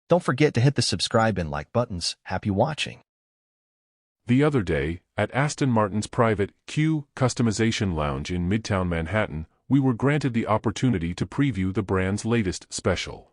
Don't forget to hit the subscribe and like buttons. Happy watching. The other day, at Aston Martin's private Q customization lounge in Midtown Manhattan, we were granted the opportunity to preview the brand's latest special.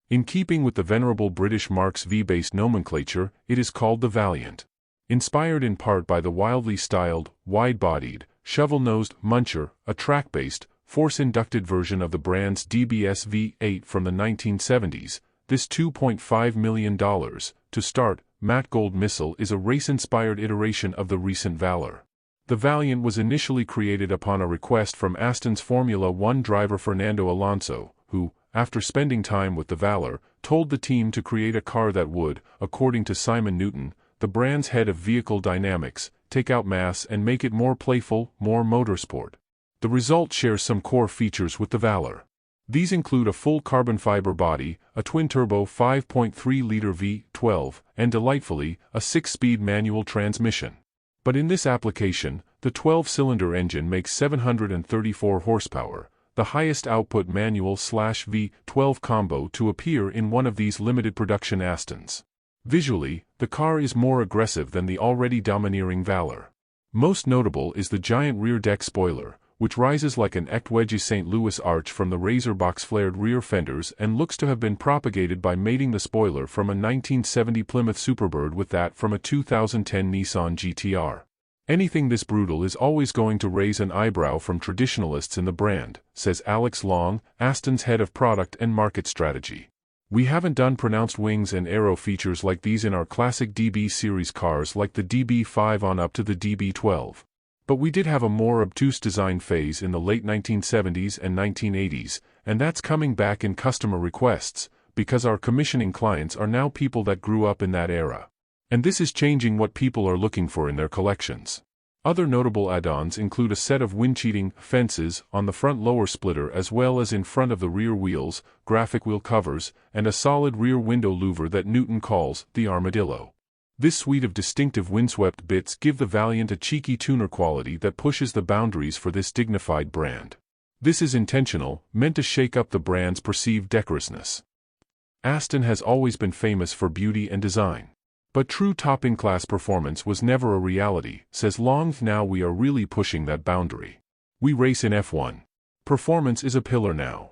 In keeping with the venerable British Marks V-based nomenclature, it is called the Valiant. Inspired in part by the wildly styled, wide-bodied, shovel-nosed Muncher, a track-based, force-inducted version of the brand's DBS V8 from the 1970s, this $2.5 million, to start, matte gold missile is a race-inspired iteration of the recent Valour. The Valiant was initially created upon a request from Aston's Formula One driver Fernando Alonso, who, after spending time with the Valour, told the team to create a car that would, according to Simon Newton, the brand's head of vehicle dynamics, take out mass and make it more playful, more motorsport. The result shares some core features with the Valour. These include a full carbon fiber body, a twin-turbo 5.3-liter V12, and delightfully, a 6-speed manual transmission. But in this application, the 12-cylinder engine makes 734 horsepower, the highest output manual/V12 combo to appear in one of these limited production Astons. Visually, the car is more aggressive than the already domineering Valour. Most notable is the giant rear deck spoiler, which rises like an Echtwedge St. Louis arch from the razor-box flared rear fenders and looks to have been propagated by mating the spoiler from a 1970 Plymouth Superbird with that from a 2010 Nissan GTR. Anything this brutal is always going to raise an eyebrow from traditionalists in the brand, says Alex Long, Aston's head of product and market strategy. We haven't done pronounced wings and aero features like these in our classic DB series cars like the DB5 on up to the DB12. But we did have a more obtuse design phase in the late 1970s and 1980s, and that's coming back in customer requests, because our commissioning clients are now people that grew up in that era. And this is changing what people are looking for in their collections. Other notable add-ons include a set of wind-cheating fences on the front lower splitter as well as in front of the rear wheels, graphic wheel covers, and a solid rear window louver that Newton calls the armadillo. This suite of distinctive windswept bits give the Valiant a cheeky tuner quality that pushes the boundaries for this dignified brand. This is intentional, meant to shake up the brand's perceived decorousness. Aston has always been famous for beauty and design. But true top-in-class performance was never a reality, says Long. Now we are really pushing that boundary. We race in F1. Performance is a pillar now.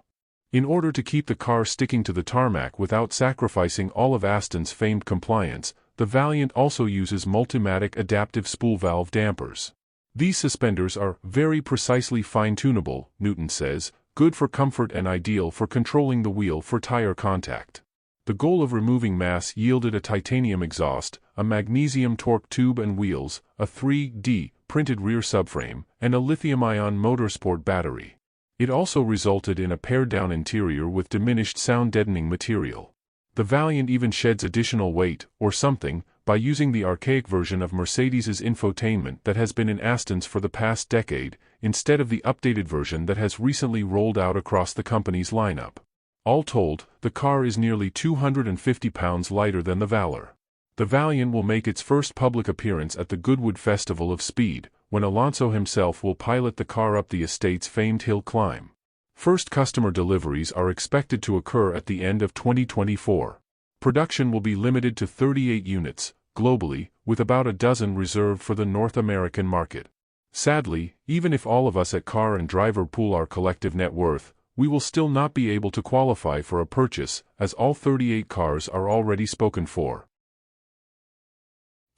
In order to keep the car sticking to the tarmac without sacrificing all of Aston's famed compliance, the Valiant also uses Multimatic adaptive spool valve dampers. These suspenders are very precisely fine-tunable, Newton says, good for comfort and ideal for controlling the wheel for tire contact. The goal of removing mass yielded a titanium exhaust, a magnesium torque tube and wheels, a 3D printed rear subframe, and a lithium-ion motorsport battery. It also resulted in a pared-down interior with diminished sound-deadening material. The Valiant even sheds additional weight, or something, by using the archaic version of Mercedes's infotainment that has been in Aston's for the past decade, instead of the updated version that has recently rolled out across the company's lineup. All told, the car is nearly 250 pounds lighter than the Valour. The Valiant will make its first public appearance at the Goodwood Festival of Speed, when Alonso himself will pilot the car up the estate's famed hill climb. First customer deliveries are expected to occur at the end of 2024. Production will be limited to 38 units, globally, with about a dozen reserved for the North American market. Sadly, even if all of us at Car and Driver pool our collective net worth, we will still not be able to qualify for a purchase, as all 38 cars are already spoken for.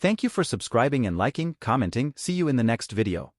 Thank you for subscribing and liking, commenting. See you in the next video.